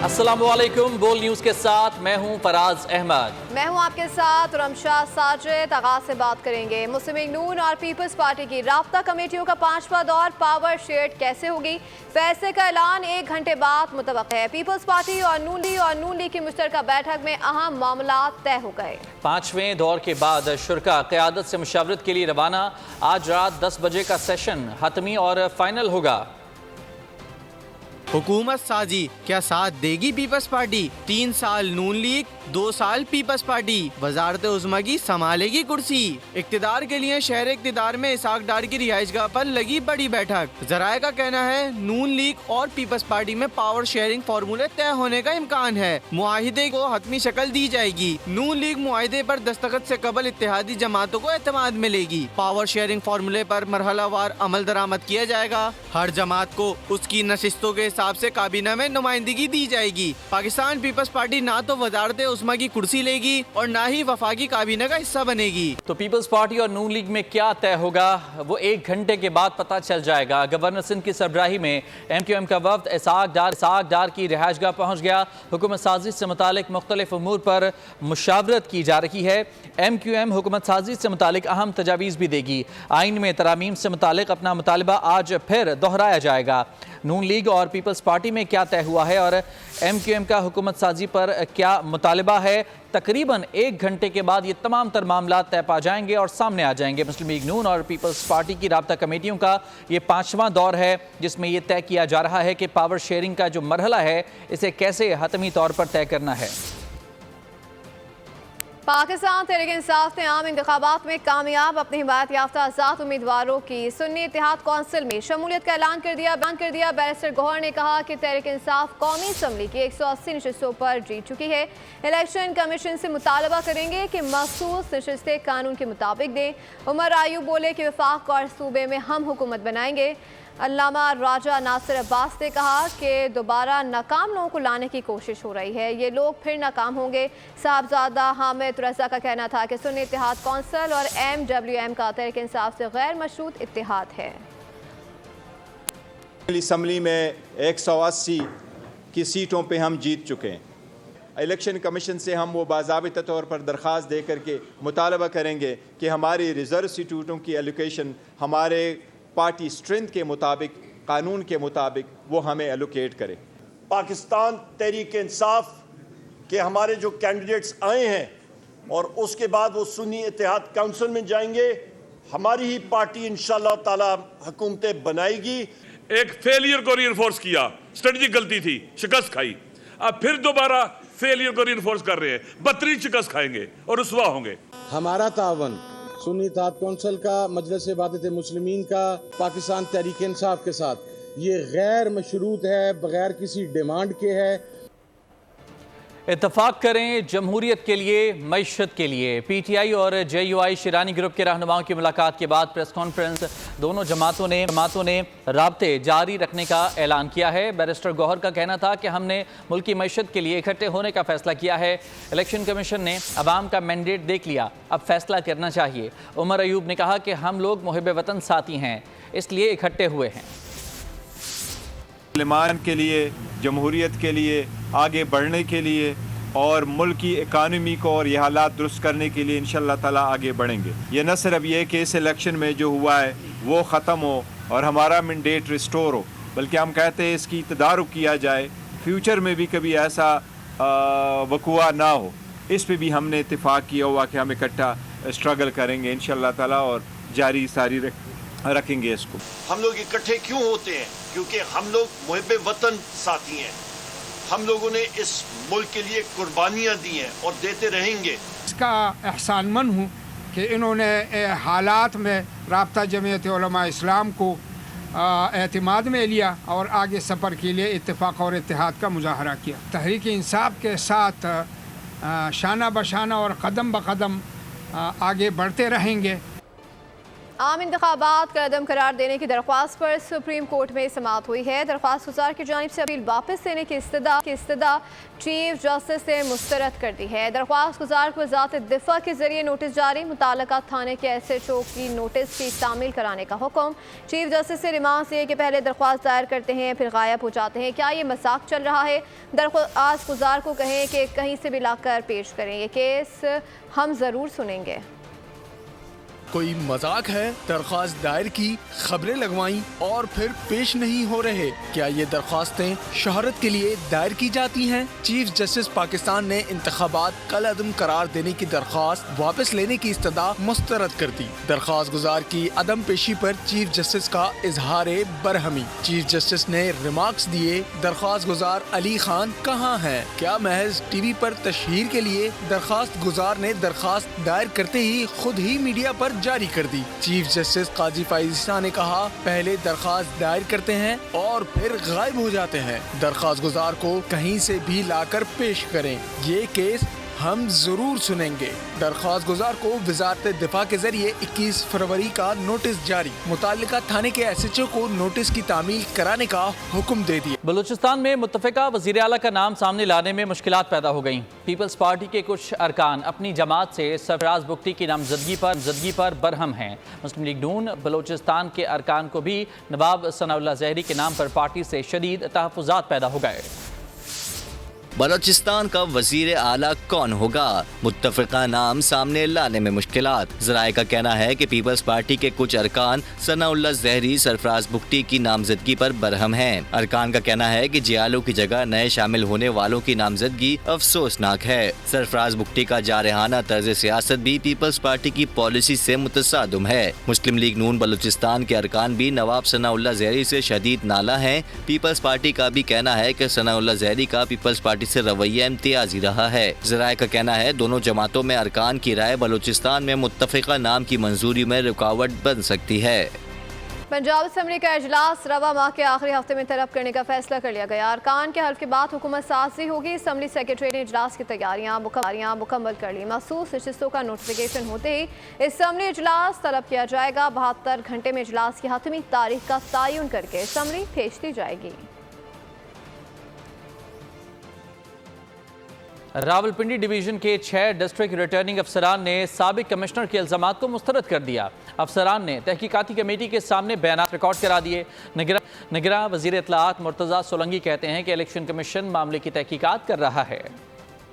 अस्सलामुअलैकुम। बोल न्यूज़ के साथ मैं हूं फराज अहमद। मैं हूं आपके साथ रमशा साजिद। आगाज से बात करेंगे मुस्लिम लीग नून और पीपल्स पार्टी की राब्ता कमेटियों का 5वां दौर पावर शेयर कैसे होगी। फैसले का ऐलान 1 घंटे बाद मुतवक्किल है। पीपल्स पार्टी और नून लीग की मुश्तरका बैठक में अहम मामला तय हो गए। 5वें दौर के बाद शुरका क़यादत से मुशावरत के लिए रवाना। आज रात 10 बजे का सेशन हतमी और फाइनल होगा। हुकूमत साजी क्या साथ देगी पीपल्स पार्टी? 3 साल नून लीग, 2 साल पीपल्स पार्टी, वजारत उज़्मा की संभालेगी कुर्सी। इक्तिदार के लिए शहर इक्तिदार में इसहाक डार की रिहाइशगाह पर लगी बड़ी बैठक। जराये का कहना है नून लीग और पीपल्स पार्टी में पावर शेयरिंग फार्मूले तय होने का इम्कान है। मुआहिदे को हतमी शक्ल दी जाएगी। नून लीग मुआहिदे पर दस्तखत से कबल इत्तेहादी जमातों को एतमाद मिलेगी। पावर शेयरिंग फार्मूले पर मरहलावार अमल दरामद किया जाएगा। हर जमात को उसकी नशिस्तों के हिसाब से काबीना में नुमाइंदगी दी जाएगी। पाकिस्तान पीपल्स पार्टी ना तो वजारत उज़्मा की कुर्सी लेगी और ना ही वफाकी काबीना का हिस्सा बनेगी। तो पीपल्स पार्टी और नून लीग में क्या तय होगा वो 1 घंटे के बाद पता चल जाएगा। गवर्नर सिंध की सरबराही में MQM का वफ्द इसहाक डार की रिहाइशगाह पहुँच गया। हुकूमत साजी से मुतालिक मुख्तलिफ उमूर पर मुशावरत की जा रही है। MQM हुकूमत साजी से मुतालिक अहम तजावीज़ भी देगी। आइन में तरामीम से मुतालिक अपना मुतालबा आज फिर दोहराया जाएगा। नून लीग और पीपल्स पार्टी में क्या तय हुआ है और MQM का हुकूमत साजी पर क्या मुतालबा है, तकरीबन 1 घंटे के बाद ये तमाम तर मामला तय पा जाएंगे और सामने आ जाएंगे। मुस्लिम लीग नून और पीपल्स पार्टी की राब्ता कमेटियों का ये 5वां दौर है जिसमें ये तय किया जा रहा है कि पावर शेयरिंग का जो मरहला है इसे कैसे हतमी तौर पर तय करना है। पाकिस्तान तहरीक इंसाफ ने आम इंतखाबात में कामयाब अपनी हिमायत याफ्ता आज़ाद उम्मीदवारों की सुन्नी इत्तेहाद कौंसिल में शमूलियत का ऐलान कर दिया। बैरिस्टर गौहर ने कहा कि तहरीक इंसाफ कौमी असम्बली की 180 नशिस्तों पर जीत चुकी है। इलेक्शन कमीशन से मुतालबा करेंगे कि मखसूस नशिस्तें कानून के मुताबिक दें। उमर आयूब बोले कि वफाक और सूबे में हम हुकूमत बनाएंगे। अल्लामा राजा नासिर अब्बास ने कहा कि दोबारा नाकाम लोगों को लाने की कोशिश हो रही है, ये लोग फिर नाकाम होंगे। साहबजादा हामिद रजा का कहना था कि सुन्नी इत्तेहाद कौंसिल और MWM का तहरीक इंसाफ से गैर मशरूत इत्तेहाद है। असम्बली में 180 की सीटों पे हम जीत चुके हैं। इलेक्शन कमीशन से हम वो बाज़ाबिता तौर पर दरख्वास्त दे करके मुतालबा करेंगे कि हमारी रिज़र्व सीटों की एलोकेशन हमारे पार्टी स्ट्रेंथ के मुताबिक, कानून के मुताबिक वो हमें एलोकेट करे। पाकिस्तान तहरीक इंसाफ के हमारे जो कैंडिडेट्स आए हैं और उसके बाद वो सुन्नी इत्तेहाद काउंसिल में जाएंगे, हमारी ही पार्टी इंशाअल्लाह ताला हुकूमतें बनाएगी। एक फेलियर को रीइंफोर्स किया, स्ट्रेटजिक गलती थी, शिकस्त खाई। अब फिर दोबारा फेलियर को रीइंफोर्स कर रहे हैं, 32 शिकस्त खाएंगे और रुसवा होंगे। हमारा तावन सुन्नी इत्तेहाद कौंसिल का, मजलिस वहदत मुस्लिमीन का, पाकिस्तान तहरीक इंसाफ के साथ ये गैर मशरूत है, बगैर किसी डिमांड के है। इत्तफाक करें जमहूरियत के लिए, मईशत के लिए। PTI और JUI शिरानी ग्रुप के रहनुमाओं की मुलाकात के बाद प्रेस कॉन्फ्रेंस दोनों जमातों ने राब्ते जारी रखने का ऐलान किया है। बैरिस्टर गौहर का कहना था कि हमने मुल्की मईशत के लिए इकट्ठे होने का फैसला किया है। इलेक्शन कमीशन ने अवाम का मैंडेट देख लिया, अब फैसला करना चाहिए। उमर अयूब ने कहा कि हम लोग मुहिब वतन साथी हैं, इसलिए इकट्ठे हुए हैं। मुसलमान के लिए, जमहूरियत के लिए, आगे बढ़ने के लिए और मुल्क की इकानमी को और ये हालात दुरुस्त करने के लिए इंशाअल्लाह ताला आगे बढ़ेंगे। ये न सिर्फ ये कि इस इलेक्शन में जो हुआ है वो ख़त्म हो और हमारा मैंडेट रिस्टोर हो, बल्कि हम कहते हैं इसकी तदारुक किया जाए, फ्यूचर में भी कभी ऐसा वक़ुआ ना हो। इस पे भी हमने इत्तेफाक किया हुआ कि हम इकट्ठा स्ट्रगल करेंगे इंशाअल्लाह ताला और जारी सारी रखेंगे इसको। हम लोग इकट्ठे क्यों होते हैं? क्योंकि हम लोग मुहिब वतन साथी हैं। हम लोगों ने इस मुल्क के लिए कुर्बानियाँ दी हैं और देते रहेंगे। इसका एहसानमंद हूँ कि इन्होंने हालात में राब्ता जमीयत उलमा इस्लाम को एतमाद में लिया और आगे सफ़र के लिए इत्तेफाक और इत्तेहाद का मुजाहरा किया। तहरीक इंसाफ के साथ शाना बशाना और कदम ब कदम आगे बढ़ते रहेंगे। आम इंतखाबात का अदम करार देने की दरख्वास्त पर सुप्रीम कोर्ट में समाअत हुई है। दरख्वास्त गुजार की जानिब से अपील वापस लेने की इस्तदा चीफ जस्टिस ने मुस्तरद कर दी है। दरख्वास्त गुजार को वज़ारत दिफा के जरिए नोटिस जारी, मुताल्लिका थाने के SHO की नोटिस की तामील कराने का हुक्म। चीफ जस्टिस से रिमांड लिए कि पहले दरख्वास्त दायर करते हैं फिर गायब हो जाते हैं, क्या ये मजाक चल रहा है? दरख्वास्त गुजार को कहें कि कहीं से भी लाकर पेश करें, ये केस हम ज़रूर सुनेंगे। कोई मजाक है? दरख्वास्त दायर की, खबरें लगवाई और फिर पेश नहीं हो रहे। क्या ये दरख्वास्तें शोहरत के लिए दायर की जाती हैं? चीफ जस्टिस पाकिस्तान ने इंतखाबात कल अदम करार देने की दरख्वास्त वापस लेने की इस्तदा मुस्तरद कर दी। दरख्वास्त गुजार की अदम पेशी पर चीफ जस्टिस का इजहार बरहमी। चीफ जस्टिस ने रिमार्क्स दिए, दरख्वास्त गुजार अली खान कहाँ हैं? क्या महज TV पर तशहीर के लिए? दरख्वास्त गुजार ने दरख्वास्त दायर करते ही खुद ही मीडिया पर जारी कर दी। चीफ जस्टिस काजी फाइज़ ने कहा, पहले दरख्वास्त दायर करते हैं और फिर गायब हो जाते हैं। दरख्वास्त गुजार को कहीं से भी लाकर पेश करें, ये केस हम जरूर सुनेंगे। दरख्वास्त गुजार को वज़ारत दिफा के जरिए 21 फरवरी का नोटिस जारी, मुताल्लिका थाने के SHO को नोटिस की तामील कराने का हुक्म दे दिया। बलूचिस्तान में मुत्तफ़िका वज़ीर आला का नाम सामने लाने में मुश्किलात पैदा हो गईं। पीपल्स पार्टी के कुछ अरकान अपनी जमात से सरफराज बुगटी की नामजदगी पर बरहम हैं। मुस्लिम लीग नून बलूचिस्तान के अरकान को भी नवाब सनाउल्लाह ज़हरी के नाम पर पार्टी से शदीद तहफ़्फ़ुज़ात पैदा हो गए। बलोचिस्तान का वजीर आला कौन होगा? मुत्तफ़िका नाम सामने लाने में मुश्किलात। ज़राए का कहना है कि पीपल्स पार्टी के कुछ अरकान सनाउल्लाह ज़हरी सरफराज बुगटी की नामजदगी पर बरहम हैं। अरकान का कहना है कि जियालो की जगह नए शामिल होने वालों की नामजदगी अफसोसनाक है। सरफराज बुगटी का जारहाना तर्ज सियासत भी पीपल्स पार्टी की पॉलिसी से मुतसादम है। मुस्लिम लीग नून बलूचिस्तान के अरकान भी नवाब सनाउल्लाह ज़हरी से शदीद नाला हैं। पीपल्स पार्टी का भी कहना है कि सनाउल्लाह ज़हरी का पीपल्स पार्टी से रवैया इम्तियाजी रहा है। ज़राए का कहना है दोनों जमातों में अरकान की राय बलूचिस्तान में मुत्तफ़िका नाम की मंजूरी में रुकावट बन सकती है। पंजाब असम्बली का इजलास रवा माह के आखिरी हफ्ते में तलब करने का फैसला कर लिया गया। अरकान के हल्फ के बाद हुकूमत साजी होगी। असम्बली सेक्रेटरी ने इजलास की तैयारियां मुकम्मल कर ली। मखसूस नशिस्तों का नोटिफिकेशन होते ही असम्बली इजलास तलब किया जाएगा। 72 घंटे में इजलास की हतमी तारीख का तयन करके असम्बली भेज दी जाएगी। रावलपिंडी डिवीजन के 6 डिस्ट्रिक्ट रिटर्निंग अफसरान ने साबिक कमिश्नर के इल्ज़ामात को मुस्तरद कर दिया। अफसरान ने तहकीकाती कमेटी के सामने बयान रिकॉर्ड करा दिए। निगरां वज़ीर इत्तलाआत मुर्तज़ा सोलंकी कहते हैं कि इलेक्शन कमीशन मामले की तहकीकात कर रहा है।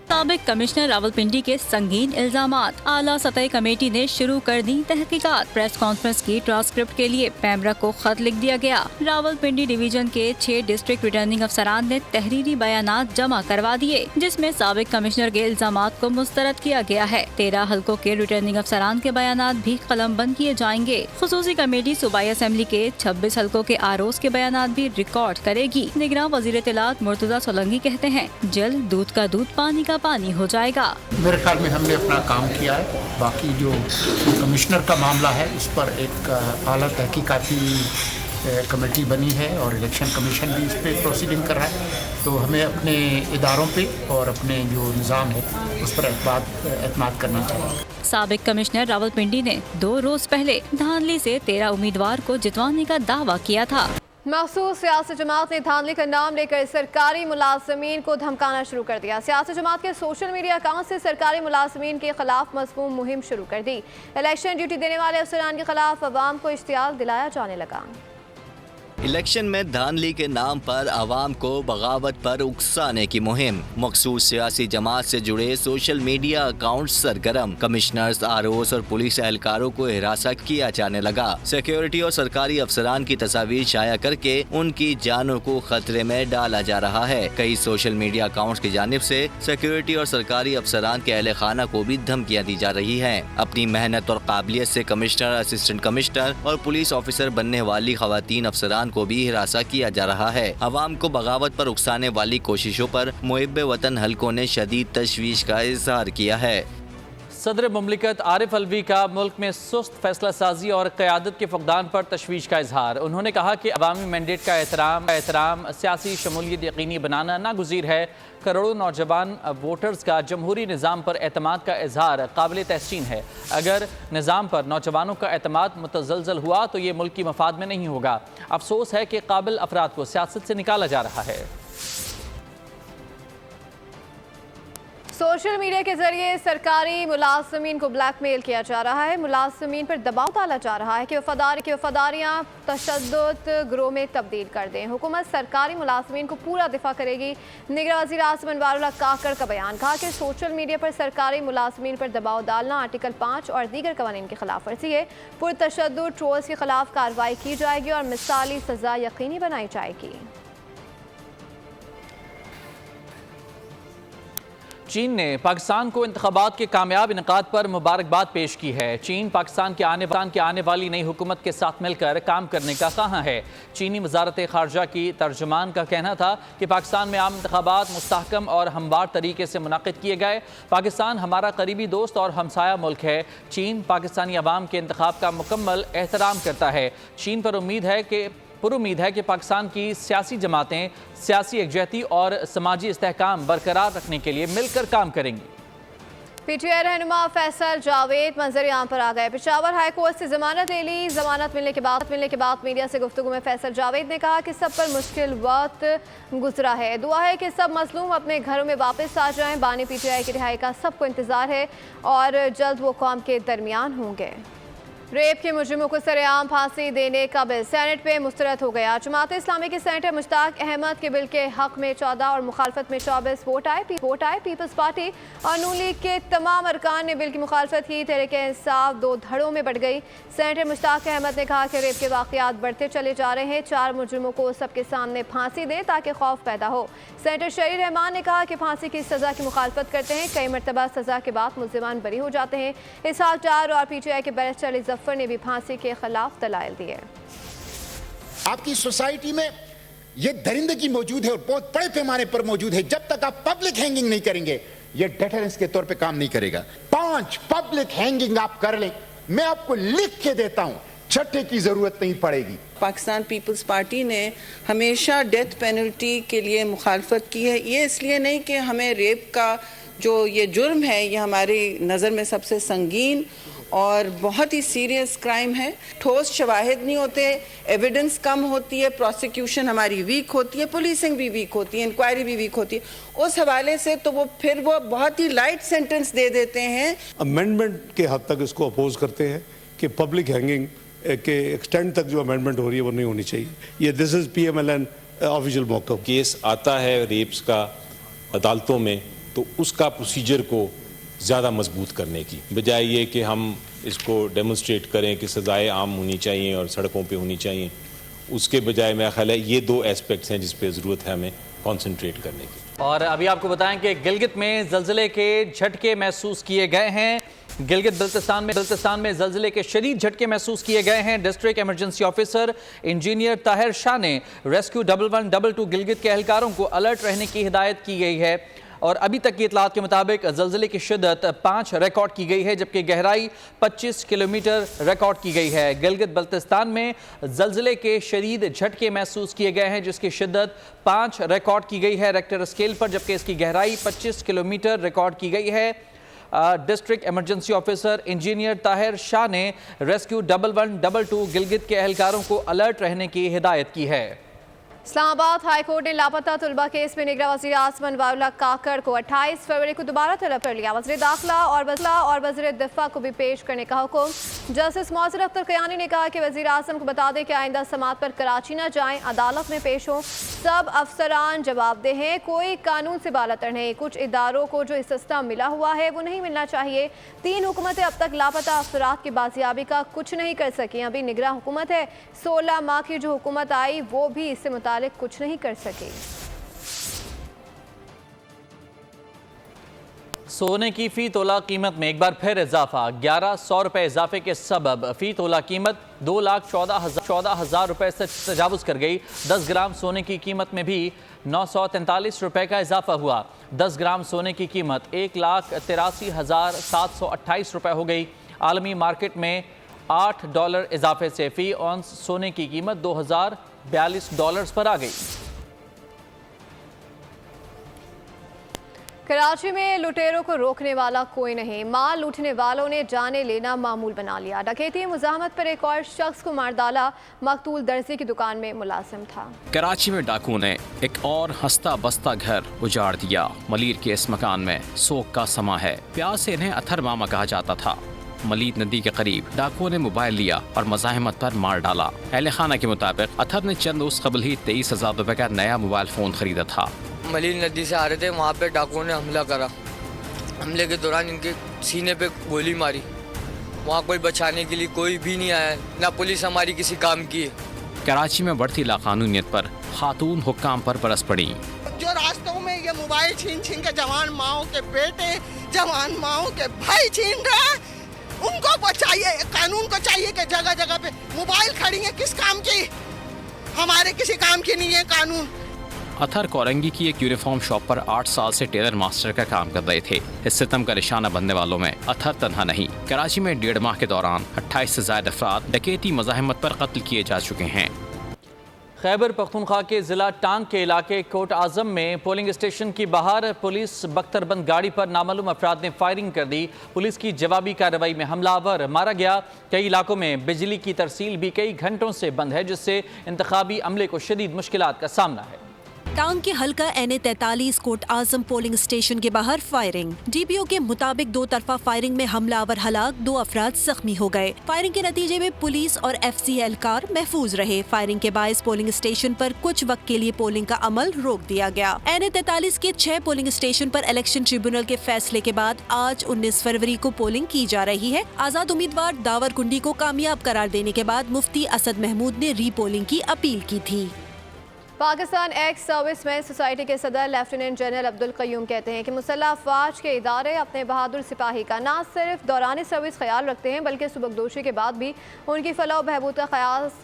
साबिक कमिश्नर रावलपिंडी के संगीन इल्जामात, आला सतही कमेटी ने शुरू कर दी तहकीकात। प्रेस कॉन्फ्रेंस की ट्रांसक्रिप्ट के लिए पैमरा को खत लिख दिया गया। रावलपिंडी डिवीजन के 6 डिस्ट्रिक्ट रिटर्निंग अफसरान ने तहरीरी बयानात जमा करवा दिए, जिसमें साबिक कमिश्नर के इल्जामात को मुस्तरद किया गया है। 13 हल्कों के रिटर्निंग अफसरान के बयानात भी कलम बंद किए जाएंगे। खुसूसी कमेटी सूबाई असम्बली के 26 हल्कों के आरोज के बयानात भी रिकॉर्ड करेगी। निगरां वज़ीर इत्तलाआत मुर्तज़ा सोलंकी कहते हैं, जल्द दूध का दूध पानी का पानी हो जाएगा। मेरे ख्याल में हमने अपना काम किया है। बाकी जो कमिश्नर का मामला है उस पर एक आला तहकीकाती कमेटी बनी है और इलेक्शन कमीशन भी इस पर प्रोसीडिंग कर रहा है। तो हमें अपने इदारों पे और अपने जो निज़ाम है उस पर एतमाद करना चाहिए। साबिक कमिश्नर रावलपिंडी ने 2 रोज पहले धांधली से 13 उम्मीदवार को जितवाने का दावा किया था। मखसूस सियासी जमात ने धांधली का नाम लेकर सरकारी मुलाजमीन को धमकाना शुरू कर दिया। सियासी जमात के सोशल मीडिया अकाउंट से सरकारी मुलाजमीन के खिलाफ मज़मूम मुहिम शुरू कर दी। इलेक्शन ड्यूटी देने वाले अफसरान के खिलाफ अवाम को इश्तियाल दिलाया जाने लगा। इलेक्शन में धांधली के नाम पर आवाम को बगावत पर उकसाने की मुहिम। मखसूस सियासी जमात से जुड़े सोशल मीडिया अकाउंट सरगर्म। कमिश्नर्स, आरओस और पुलिस एहलकारों को हिरासत किया जाने लगा। सिक्योरिटी और सरकारी अफसरान की तस्वीर शाया करके उनकी जानों को खतरे में डाला जा रहा है। कई सोशल मीडिया अकाउंट्स की जानिब से सिक्योरिटी और सरकारी अफसरान के अहले खाना को भी धमकियाँ दी जा रही है। अपनी मेहनत और काबिलियत से कमिश्नर, असिस्टेंट कमिश्नर और पुलिस ऑफिसर बनने वाली खवातीन अफसरान को भी हिरासा किया जा रहा है। अवाम को बगावत पर उकसाने वाली कोशिशों पर मुहिब्बे वतन हल्कों ने शदीद तशवीश का इजहार किया है। सदर मुमलिकत आरिफ अलवी का मुल्क में सुस्त फैसला साजी और क़यादत के फुक़दान पर तशवीश का इजहार। उन्होंने कहा कि अवामी मैंडेट का एहतराम सियासी शमूलियत यकीनी बनाना नागुज़ीर है। करोड़ों नौजवान वोटर्स का जमहूरी निज़ाम पर एतमाद का इजहार काबिल तहसीन है। अगर निज़ाम पर नौजवानों का एतमाद मुतज़लज़ल हुआ तो ये मुल्क की मफाद में नहीं होगा। अफसोस है कि काबिल अफराद को सियासत से निकाला जा रहा है। सोशल मीडिया के जरिए सरकारी मुलाजमीन को ब्लैकमेल किया जा रहा है। मुलाजमीन पर दबाव डाला जा रहा है कि वफादारियाँ तशद्दुद ग्रोह में तब्दील कर दें। हुकूमत सरकारी मुलाजमीन को पूरा दिफा करेगी। निगरान वज़ीर आज़म अनवारुल्लाह काकड़ का बयान। कहा कि सोशल मीडिया पर सरकारी मुलाजमीन पर दबाव डालना आर्टिकल 5 और दीगर कवानीन की खिलाफ वर्जी है। पुरतशद्दुद ट्रोल्स के खिलाफ कार्रवाई की जाएगी और मिसाली सज़ा यकीनी बनाई जाएगी। चीन ने पाकिस्तान को इंतखाबात के कामयाब इनकाद पर मुबारकबाद पेश की है। चीन पाकिस्तान के आने वाली नई हुकूमत के साथ मिलकर काम करने का ख़्वाह है। चीनी वज़ारत ख़ारजा की तर्जुमान का कहना था कि पाकिस्तान में आम इंतखाबात मुस्तहकम और हमवार तरीके से मुनक़िद किए गए। पाकिस्तान हमारा करीबी दोस्त और हमसाया मुल्क है। चीन पाकिस्तानी अवाम के इंतखाब का मुकम्मल एहतराम करता है। चीन पर उम्मीद है कि पाकिस्तान की सियासी जमातें सियासी यकजहती और समाजी इस्तेहकाम बरकरार रखने के लिए मिलकर काम करेंगी। पीटीआई रहनुमा फैसल जावेद मंजर-ए-आम पर आ गए। पेशावर हाई कोर्ट से जमानत ले ली। जमानत मिलने के बाद मीडिया से गुफ्तगू में फैसल जावेद ने कहा कि सब पर मुश्किल वक्त गुजरा है। दुआ है कि सब मजलूम अपने घरों में वापस आ जाएं। बानी पीटीआई की रिहाई का सबको इंतजार है और जल्द वो कौम के दरमियान होंगे। रेप के मुजरिमों को सरेआम फांसी देने का बिल सेनेट पे मुस्तरद हो गया। जमात इस्लामी के सेनेटर मुश्ताक अहमद के बिल के हक में 14 और मुखालफत में 24 वोट आए। पीपल्स पार्टी और नून लीग के तमाम अरकान ने बिल की मुखालफत की। तहरीक इंसाफ दो धड़ों में बढ़ गई। सेनेटर मुश्ताक अहमद ने कहा कि रेप के वाक़यात बढ़ते चले जा रहे हैं। 4 मुजरिमों को सबके सामने फांसी दें ताकि खौफ पैदा हो। सेनेटर शरीर रहमान ने कहा कि फांसी की सज़ा की मुखालफत करते हैं। कई मरतबा सज़ा के बाद मुल्ज़िमान बरी हो जाते हैं। इसहाक डार और पीटीआई के बैरिस्टर जफर ने भी फांसी के खिलाफ दलाइल दिए। आपकी सोसाइटी में ये दरिंदगी मौजूद है और बहुत बड़े पैमाने पर मौजूद है। जब तक आप पब्लिक हैंगिंग नहीं करेंगे ये डेटरेंस के तौर पे काम नहीं करेगा। 5 पब्लिक हैंगिंग आप कर लें, मैं आपको लिख के देता हूं, छठे की जरूरत नहीं पड़ेगी। पाकिस्तान पीपल्स पार्टी ने हमेशा डेथ पेनल्टी के लिए मुखालफत की है। ये इसलिए नहीं कि हमें रेप का जो ये जुर्म है ये हमारी नज़र में सबसे संगीन और बहुत ही सीरियस क्राइम है। ठोस शवाहिद नहीं होते, एविडेंस कम होती है, प्रोसिक्यूशन हमारी वीक होती है, पुलिसिंग भी वीक होती है, इंक्वायरी भी वीक होती है। उस हवाले से तो वो बहुत ही लाइट सेंटेंस दे देते हैं। अमेंडमेंट के हद तक इसको अपोज करते हैं कि पब्लिक हैंगिंग के एक्सटेंड तक जो अमेंडमेंट हो रही है वो नहीं होनी चाहिए। ये दिस इज PMLN ऑफिशियल मौका। केस आता है रेप्स का अदालतों में तो उसका प्रोसीजर को ज़्यादा मजबूत करने की बजाय ये कि हम इसको डेमोन्स्ट्रेट करें कि सज़ाएँ आम होनी चाहिए और सड़कों पे होनी चाहिए, उसके बजाय मेरा ख्याल है ये 2 एस्पेक्ट्स हैं जिस पे ज़रूरत है हमें कॉन्सेंट्रेट करने की। और अभी आपको बताएं कि गिलगित में ज़लज़ले के झटके महसूस किए गए हैं। गिलगित बल्तिस्तान में ज़लज़ले के शदीद झटके महसूस किए गए हैं। District emergency officer engineer Tahir Shah ने रेस्क्यू 1122 गिलगित के एहलकारों को अलर्ट रहने की हिदायत की गई है। और अभी तक की इतलात के मुताबिक ज़लज़ले की शिद्दत 5 रिकॉर्ड की गई है जबकि गहराई 25 किलोमीटर रिकॉर्ड की गई है। गिलगित बल्तिस्तान में ज़लज़ले के शदीद झटके महसूस किए गए हैं जिसकी शिद्दत 5 रिकॉर्ड की गई है रेक्टर स्केल पर, जबकि इसकी गहराई 25 किलोमीटर रिकॉर्ड की गई है। District emergency officer engineer Tahir Shah ने रेस्क्यू 1122 गिलगित के एहलकारों को अलर्ट रहने की हिदायत की है। इस्लामाबाद हाई कोर्ट ने लापता तलबा केस में निगरान वज़ीर आज़म अनवारुल्लाह काकड़ को 28 फरवरी को दोबारा तलब कर लिया। वज़ीर दाखिला और वज़ीर दिफा को भी पेश करने का हुक्म। जस्टिस मौसर अख्तर कयानी ने कहा कि वज़ीर आज़म को बता दें कि आइंदा समात पर कराची न जाएं, अदालत में पेश हों। सब अफसरान जवाबदेह हैं, कोई कानून से बालातर नहीं। कुछ इदारों को जो इस्तिस्ना मिला हुआ है वो नहीं मिलना चाहिए। 3 हुकूमतें अब तक लापता अफसरात की बाजियाबी का कुछ नहीं कर सकी। अभी निगरान हुकूमत है। 16 माह की जो हुकूमत आई वो भी इससे मुतालिक कुछ नहीं कर सके। सोने की फी तोला कीमत में एक बार फिर इजाफा। 1100 रुपए इजाफे के सबब फी तोला कीमत 2,14,000 रुपए से तजावुज़ कर गई। 10 ग्राम सोने की कीमत में भी 943 रुपए का इजाफा हुआ। 10 ग्राम सोने की कीमत 1,83,728 रुपए हो गई। आलमी मार्केट में $8 इजाफे से फी औंस सोने की कीमत $2,042 पर आ गई। कराची में लुटेरों को रोकने वाला कोई नहीं, माल लूटने वालों ने जाने लेना मामूल बना लिया। डकैती मुज़ाहमत पर एक और शख्स को मार डाला। मकतूल दर्जी की दुकान में मुलाजिम था। कराची में डाकुओं ने एक और हंसता बसता घर उजाड़ दिया। मलीर के इस मकान में सोग का समा है। प्यार से इन्हें अथर मामा कहा जाता था। मलीर नदी के करीब डाकुओं ने मोबाइल लिया और मुज़ाहमत पर मार डाला। अहले खाना के मुताबिक अथर ने चंद रोज कबल ही 23,000 रुपए का नया मोबाइल फोन खरीदा था। मलीर नदी से आ रहे थे, वहाँ पे डाकुओं ने हमला करा। हमले के दौरान इनके सीने पे गोली मारी। वहाँ कोई बचाने के लिए कोई भी नहीं आया, ना पुलिस हमारी किसी काम की है। कराची में बढ़ती लाकानूनियत पर खातून हुक्काम पर बरस पड़ी। जो रास्तों में ये मोबाइल छीन के जवान माओ के बेटे, जवान माओ के भाई छीन रहे हैं, उनको बचाइए। कानून को चाहिए कि जगह जगह पे मोबाइल खड़ी है, किस काम की? हमारे किसी काम की नहीं है कानून। अथर कोरंगी की एक यूनिफॉर्म शॉप पर 8 साल से टेलर मास्टर का काम कर रहे थे। इस सितम का निशाना बनने वालों में अथर तन्हा नहीं। कराची में 1.5 माह के दौरान 28 से ज्यादा अफराद डकैती मुज़ाहमत पर कत्ल किए जा चुके हैं। खैबर पख्तूनख्वा के ज़िला टांग के इलाके कोट आज़म में पोलिंग स्टेशन की बाहर पुलिस बख्तरबंद गाड़ी पर नामालूम अफराद ने फायरिंग कर दी। पुलिस की जवाबी कार्रवाई में हमलावर मारा गया। कई इलाकों में बिजली की तरसील भी कई घंटों से बंद है, जिससे इंतखाबी अमले को शदीद मुश्किलात का सामना है। टांग के हल्का NA-43 कोट आजम पोलिंग स्टेशन के बाहर फायरिंग। DPO के मुताबिक 2 तरफा फायरिंग में हमलावर हलाक, 2 अफराद जख्मी हो गए। फायरिंग के नतीजे में पुलिस और FC एहलकार महफूज रहे। फायरिंग के बायस पोलिंग स्टेशन पर कुछ वक्त के लिए पोलिंग का अमल रोक दिया गया। NA-43 के 6 पोलिंग स्टेशन पर इलेक्शन ट्रिब्यूनल के फैसले के बाद आज 19 फरवरी को पोलिंग की जा रही है। आजाद उम्मीदवार दावर कुंडी को कामयाब करार देने के बाद मुफ्ती असद महमूद ने री पोलिंग की अपील की थी। पाकिस्तान एक्स सर्विसमैन सोसाइटी के सदर लेफ्टिनेंट जनरल अब्दुल कयूम कहते हैं कि मुसल्लह अफवाज के इदारे अपने बहादुर सिपाही का न सिर्फ दौरान सर्विस ख्याल रखते हैं, बल्कि सुबकदोशी के बाद भी उनकी फलाह व बहबूद का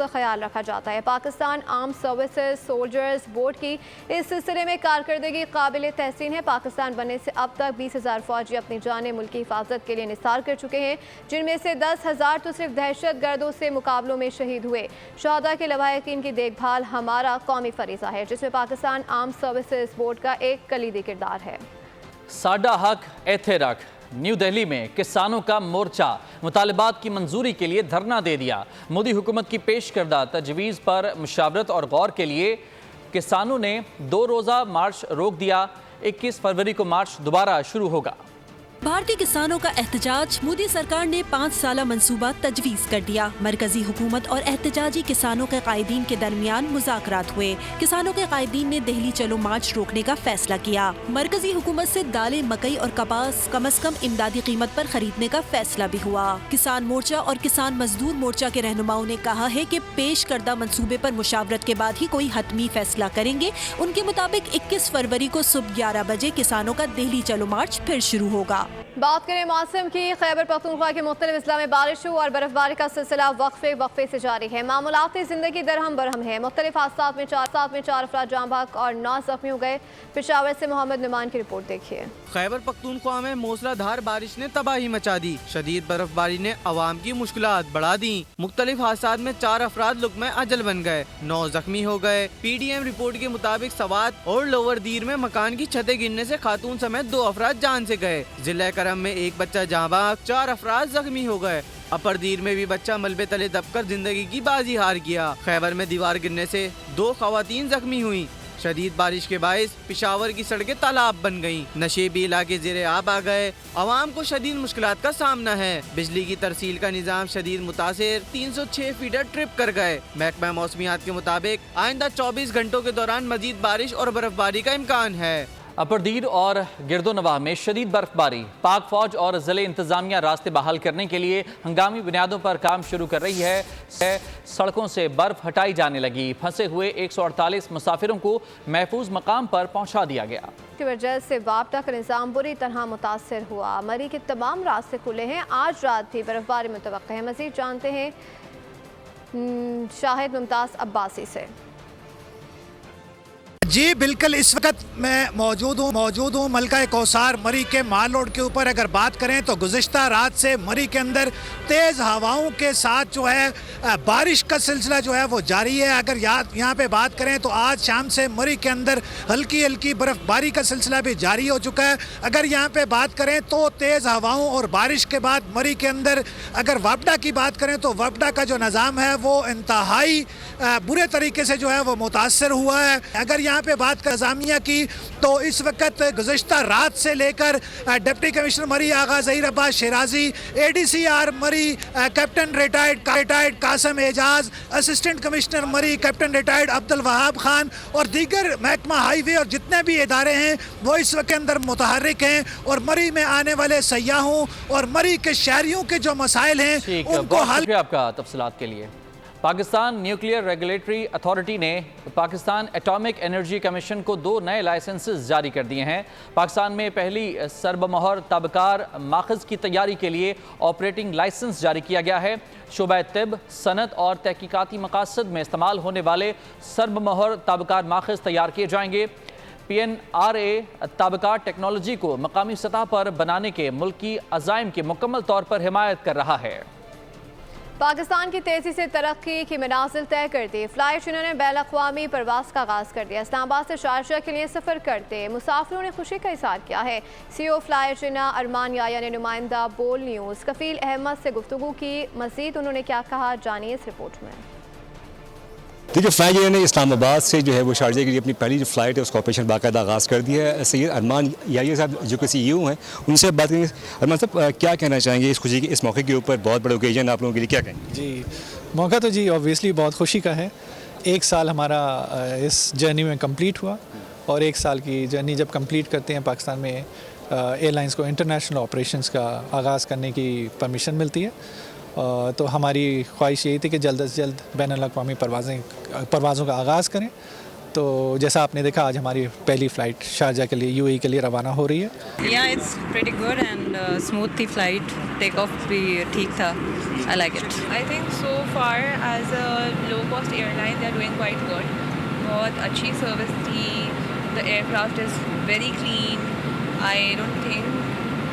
ख्याल रखा जाता है। Pakistan arm services soldiers board की इस सिलसिले में कारकर्दगी काबिल तहसीन है। पाकिस्तान बनने से अब तक 20,000 फौजी अपनी जान मुल्क की हिफाजत के लिए निसार कर चुके हैं, जिनमें से 10,000 तो सिर्फ दहशत गर्दों से मुकाबलों में शहीद हुए। शहादा के लवाहिकीन की देखभाल हमारा कौमी फरीज़ा है, जिसमें पाकिस्तान आर्म सर्विसेज बोर्ड का एक कलीदी किरदार है। साडा हक एथे रख। न्यू दिल्ली में किसानों का मोर्चा मुतालिबात की मंजूरी के लिए धरना दे दिया। मोदी हुकूमत की पेश करदा तजवीज़ पर मुशावरत और गौर के लिए किसानों ने 2 रोज़ा मार्च रोक दिया। 21 फरवरी को मार्च दोबारा शुरू होगा। भारतीय किसानों का एहतजाज। मोदी सरकार ने 5 साला मंसूबा तजवीज़ कर दिया। मरकजी हुकूमत और एहतजाजी किसानों के कायदीन के दरमियान मुज़ाकरात हुए। किसानों के कायदीन ने दिल्ली चलो मार्च रोकने का फैसला किया। मरकजी हुकूमत से दालें, मकई और कपास कम अज कम इमदादी कीमत पर खरीदने का फैसला भी हुआ। किसान मोर्चा और किसान मजदूर मोर्चा के रहनुमाओं ने कहा है कि पेश करदा मंसूबे पर मुशावरत के बाद ही कोई हतमी फैसला करेंगे। उनके मुताबिक 21 फरवरी को सुबह 11 बजे किसानों का दिल्ली चलो मार्च फिर शुरू होगा। बात करें मौसम की। खैबर पख्तूनख्वा के मुख्तलिफ अजला में बारिश और बर्फबारी का सिलसिला वक्फे से जारी है। मामूलाती जिंदगी दरहम बरहम है। मुख्तलिफ हादसात में 4 अफराद जाँ बहक और 9 जख्मी हो गए। पेशावर से मोहम्मद नुमान की रिपोर्ट देखिए। खैबर पख्तूनख्वा में मूसलाधार बारिश ने तबाही मचा दी। शदीद बर्फबारी ने अवाम की मुश्किलात बढ़ा दी। मुख्तलिफ हादसात में 4 अफराद लुक़्मा अजल बन गए, 9 जख्मी हो गए। PDM रिपोर्ट के मुताबिक सवात और लोअर दीर में मकान की छतें गिरने से खातून समेत 2 अफराद जान से गए। जिला करम में एक बच्चा जाँ बहक, 4 अफराद जख्मी हो गए। अपर दीर में भी बच्चा मलबे तले दबकर जिंदगी की बाजी हार गया। खैबर में दीवार गिरने से 2 खवातीन जख्मी हुई। शदीद बारिश के बायस पेशावर की सड़कें तालाब बन गईं। नशेबी इलाके ज़ेरे आब आ गए। अवाम को शदीद मुश्किलात का सामना है। बिजली की तरसील का निज़ाम शदीद मुतासिर, 306 फीडर ट्रिप कर गए। महकमा मौसमियात के मुताबिक आइंदा 24 घंटों के दौरान मजीद बारिश और बर्फबारी का इम्कान है। اپردیر اور گردونواح میں شدید برفباری، پاک فوج اور ضلع انتظامیہ راستے بحال کرنے کے لیے ہنگامی بنیادوں پر کام شروع کر رہی ہے۔ سڑکوں سے برف ہٹائی جانے لگی، پھنسے ہوئے 148 مسافروں کو محفوظ مقام پر پہنچا دیا گیا۔ کی وجہ سے وابڈا کا نظام بری طرح متاثر ہوا، مری کے تمام راستے کھلے ہیں، آج رات بھی برفباری متوقع ہے۔ مزید جانتے ہیں شاہد ممتاز عباسی سے۔ جی بالکل، اس وقت میں موجود ہوں ملکہ کوثر مری کے مال روڈ کے اوپر۔ اگر بات کریں تو گزشتہ رات سے مری کے اندر تیز ہواؤں کے ساتھ جو ہے بارش کا سلسلہ جو ہے وہ جاری ہے۔ اگر یہاں پہ بات کریں تو آج شام سے مری کے اندر ہلکی برف باری کا سلسلہ بھی جاری ہو چکا ہے۔ اگر یہاں پہ بات کریں تو تیز ہواؤں اور بارش کے بعد مری کے اندر اگر وابڈا کی بات کریں تو وابڈا کا جو نظام ہے وہ انتہائی برے طریقے سے جو ہے وہ متاثر ہوا ہے۔ اگر یہاں پہ بات کر انتظامیہ کی تو اس وقت گزشتہ رات سے لے کر ڈپٹی کمشنر مری آغا ظہیر عباس شیرازی، ADCR مری کیپٹن ریٹائرڈ قاسم اعجاز، اسسٹنٹ کمشنر مری کیپٹن ریٹائرڈ عبد الوہاب خان اور دیگر محکمہ ہائی وے اور جتنے بھی ادارے ہیں وہ اس وقت اندر متحرک ہیں اور مری میں آنے والے سیاحوں اور مری کے شہریوں کے جو مسائل ہیں ان کو حل۔ شکریہ آپ کا تفصیلات کے لیے۔ پاکستان نیوکلیئر ریگولیٹری اتھارٹی نے پاکستان ایٹامک انرجی کمیشن کو 2 نئے لائسنسز جاری کر دیے ہیں۔ پاکستان میں پہلی سرب مہر تابکار ماخذ کی تیاری کے لیے آپریٹنگ لائسنس جاری کیا گیا ہے۔ شعبہ طب، صنعت اور تحقیقاتی مقاصد میں استعمال ہونے والے سرب مہر تابکار ماخذ تیار کیے جائیں گے۔ PNRA تابکار ٹیکنالوجی کو مقامی سطح پر بنانے کے ملکی عزائم کی مکمل طور پر حمایت کر رہا ہے۔ پاکستان کی تیزی سے ترقی کی منازل طے کر دی، فلائی چینوں نے بین الاقوامی پرواز کا آغاز کر دیا۔ اسلام آباد سے شارجہ کے لیے سفر کرتے مسافروں نے خوشی کا اظہار کیا ہے۔ CEO فلائی چینا ارمان یایا نے نمائندہ بول نیوز کفیل احمد سے گفتگو کی، مزید انہوں نے کیا کہا جانیے اس رپورٹ میں۔ دیکھیے، فلائی چینا نے اسلام آباد سے جو ہے وہ شارجہ کے لیے اپنی پہلی جو فلائٹ ہے اس کا آپریشن باقاعدہ آغاز کر دیا ہے۔ سید ارمان یایا صاحب جو کہ CEO ہیں ان سے بات کریں گے۔ ارمان صاحب کیا کہنا چاہیں گے اس خوشی کے اس موقع کے اوپر؟ بہت بڑا اوکیزن آپ لوگوں کے لیے، کیا کہیں گے؟ جی موقع تو جی اوبویسلی بہت خوشی کا ہے۔ 1 سال ہمارا اس جرنی میں کمپلیٹ ہوا اور 1 سال کی جرنی جب کمپلیٹ کرتے ہیں پاکستان میں ایئر لائنس کو انٹرنیشنل آپریشنز کا آغاز کرنے کی پرمیشن ملتی ہے، تو ہماری خواہش یہی تھی کہ جلد از جلد بین الاقوامی پروازوں کا آغاز کریں۔ تو جیسا آپ نے دیکھا آج ہماری پہلی فلائٹ شارجہ کے لیے UAE کے لیے روانہ ہو رہی ہے۔ Yeah, it's pretty good and smooth تھی فلائٹ، ٹیک آف بھی ٹھیک تھا۔ I like it. I think so far as a low cost airline they are doing quite good. بہت اچھی سروس تھی، the aircraft is very clean. I don't think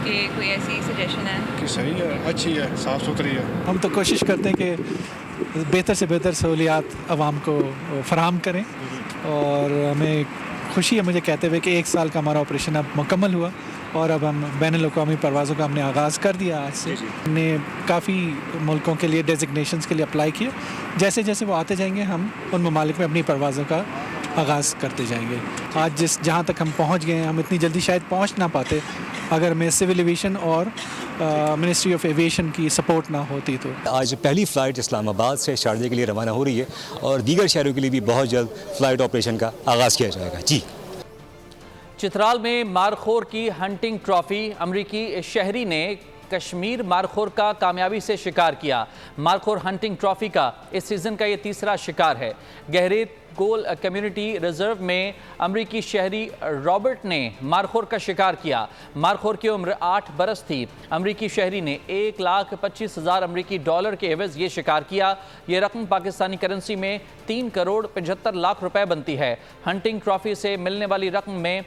کہ کوئی ایسی سجیشن ہے کہ صحیح ہے، اچھی ہے، صاف ستھری ہے۔ ہم تو کوشش کرتے ہیں کہ بہتر سے بہتر سہولیات عوام کو فراہم کریں، اور ہمیں خوشی ہے مجھے کہتے ہوئے کہ 1 سال کا ہمارا آپریشن اب مکمل ہوا اور اب ہم بین الاقوامی پروازوں کا ہم نے آغاز کر دیا آج سے۔ ہم نے کافی ملکوں کے لیے ڈیزگنیشنز کے لیے اپلائی کیے، جیسے جیسے وہ آتے جائیں گے ہم ان ممالک میں اپنی پروازوں کا آغاز کرتے جائیں گے۔ آج جہاں تک ہم پہنچ گئے ہیں، ہم اتنی جلدی شاید پہنچ نہ پاتے اگر ہمیں سول ایویشن اور منسٹری آف ایویشن کی سپورٹ نہ ہوتی تو۔ آج پہلی فلائٹ اسلام آباد سے شارجہ کے لیے روانہ ہو رہی ہے اور دیگر شہروں کے لیے بھی بہت جلد فلائٹ آپریشن کا آغاز کیا جائے گا۔ جی چترال میں مارخور کی ہنٹنگ ٹرافی، امریکی شہری نے کشمیر مارخور کا کامیابی سے شکار کیا۔ مارخور ہنٹنگ ٹرافی کا اس سیزن کا یہ 3را شکار ہے۔ گہریت گول کمیونٹی ریزرو میں امریکی شہری رابرٹ نے مارخور کا شکار کیا۔ مارخور کی عمر 8 برس تھی۔ امریکی شہری نے $1,25,000 امریکی کے عوض یہ شکار کیا۔ یہ رقم پاکستانی کرنسی میں 3,75,00,000 روپے بنتی ہے۔ ہنٹنگ ٹرافی سے ملنے والی رقم میں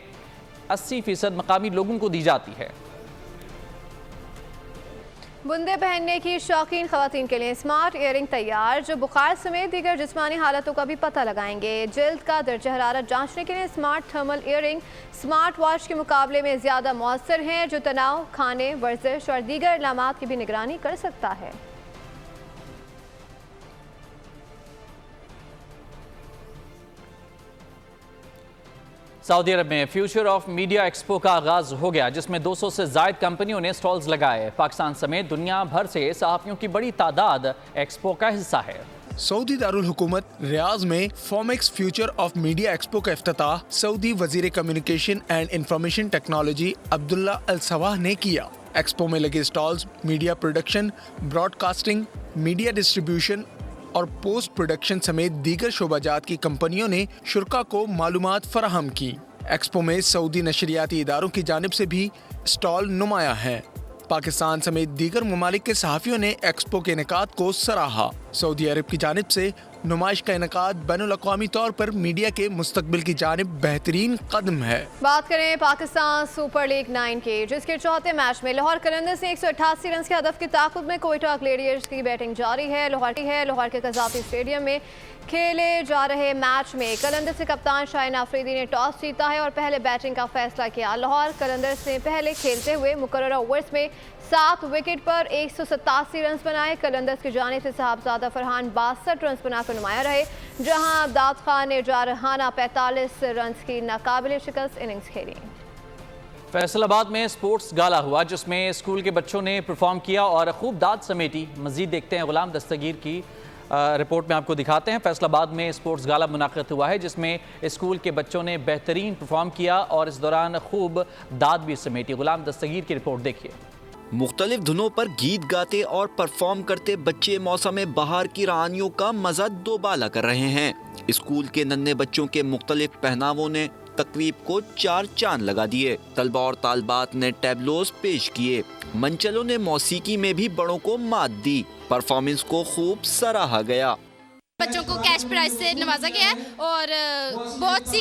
80% مقامی لوگوں کو دی جاتی ہے۔ بندے پہننے کی شوقین خواتین کے لیے اسمارٹ ایئرنگ تیار، جو بخار سمیت دیگر جسمانی حالتوں کا بھی پتہ لگائیں گے۔ جلد کا درجہ حرارت جانچنے کے لیے smart thermal airing smart watch کے مقابلے میں زیادہ مؤثر ہیں، جو تناؤ، کھانے، ورزش اور دیگر علامات کی بھی نگرانی کر سکتا ہے۔ سعودی عرب میں فیوچر آف میڈیا ایکسپو کا آغاز ہو گیا، جس میں 200 سے زائد کمپنیوں نے سٹالز لگائے۔ پاکستان سمیت دنیا بھر سے صحافیوں کی بڑی تعداد ایکسپو کا حصہ ہے۔ सऊदी दारुल हुकूमत रियाज में FOMEX future of media expo का इफ्तिताह सऊदी वजीर communication and information technology Abdullah Al Swaha ने किया। एक्सपो में लगे stalls media production, broadcasting, media distribution और पोस्ट प्रोडक्शन समेत दीगर शोबाजात की कंपनियों ने शुरका को मालूमात फराहम की। एक्सपो में सऊदी नशरियाती इदारों की जानिब से भी स्टॉल नुमाया है। पाकिस्तान समेत दीगर ममालिक के सहाफ़ियों ने एक्सपो के इनेकाद को सराहा। सऊदी अरब की जानिब से नुमाइश का इनेकाद बैनुल-अक़वामी तौर पर मीडिया के मुस्तकबिल की जानिब बेहतरीन कदम है। बात करें पाकिस्तान सुपर लीग 9 की, जिसके चौथे मैच में लाहौर कलंदर्स ने 188 रन के हदफ की ताकत में कोयटा ग्लेडियर्स की बैटिंग जारी है। लाहौर के कज़ाफ़ी स्टेडियम में खेले जा रहे मैच में कलंदर्स के कप्तान शाहीन आफरीदी ने टॉस जीता है और पहले बैटिंग का फैसला किया। लाहौर कलंदर्स ने पहले खेलते हुए मुकर्ररा ओवर्स में 7 विकेट पर 187 रन बनाए। कलंदर्स की जानिब से साहबजादा फरहान 62 रन बनाकर नुमाया रहे, जहां अब्दाद खान ने जारहाना 45 रन की नाकाबिले शिकस्त इनिंग्स खेली। फैसलाबाद में स्पोर्ट्स गाला हुआ, जिसमें स्कूल के बच्चों ने परफॉर्म किया और खूब दाद समेटी। मजीद देखते हैं गुलाम दस्तगीर की रिपोर्ट में आपको दिखाते हैं। फैसलाबाद में स्पोर्ट्स गाला मुनाक़िद हुआ है, जिसमें स्कूल के बच्चों ने बेहतरीन परफॉर्म किया और इस दौरान खूब दाद भी समेटी। गुलाम दस्तगीर की रिपोर्ट देखिए। मुख्तलिफ धुनों पर गीत गाते और परफॉर्म करते बच्चे मौसम बहार की रहानियों का मज़ा दोबाला कर रहे हैं। स्कूल के नन्हे बच्चों के मुख्तलिफ पहनावों ने तकरीब को 4 चांद लगा दिए। तलबा और तालबात ने टैबलोस पेश किए। मंचलों ने मौसीकी में भी बड़ों को मात दी। परफॉर्मेंस को खूब सराहा गया। बच्चों को कैश प्राइज से नवाजा गया है और बहुत सी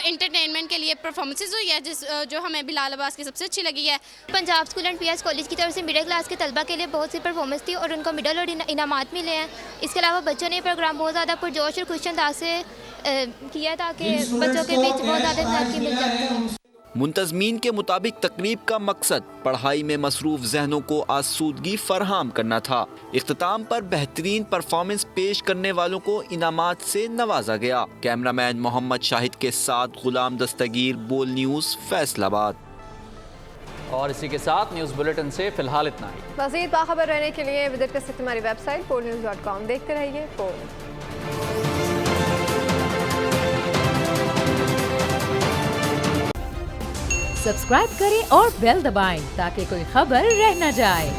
इंटरटेनमेंट के लिए परफॉर्मेंसेज हुई है, जो हमें बिलाल अब्बास की सबसे अच्छी लगी है। Punjab school and PS college की तरफ से मिडिल क्लास के तलबा के लिए बहुत सी परफॉर्मेंस थी और उनको मेडल और इनामात मिले हैं। इसके अलावा बच्चों ने प्रोग्राम बहुत ज़्यादा पुरजोश और खुश अंदाज से किया, ताकि बच्चों के बीच बहुत ज़्यादा तरक्की मिल जाती है। मुंतज़मीन के मुताबिक तकरीब का मकसद पढ़ाई में मसरूफ जहनों को आसूदगी फरहम करना था। इख्तिताम पर बेहतरीन परफॉर्मेंस पेश करने वालों को इनामात से नवाजा गया। कैमरामैन मोहम्मद शाहिद के साथ गुलाम दस्तगीर, बोल न्यूज़, फैसलाबाद। और इसी के साथ न्यूज़ बुलेटिन से फिलहाल इतना ही। मज़ीद बाखबर रहने के लिए विजिट कर सकते हमारी वेबसाइट polnews.com। देखते रहिए पोल। सब्सक्राइब करें और बेल दबाएं ताकि कोई खबर रह न जाए।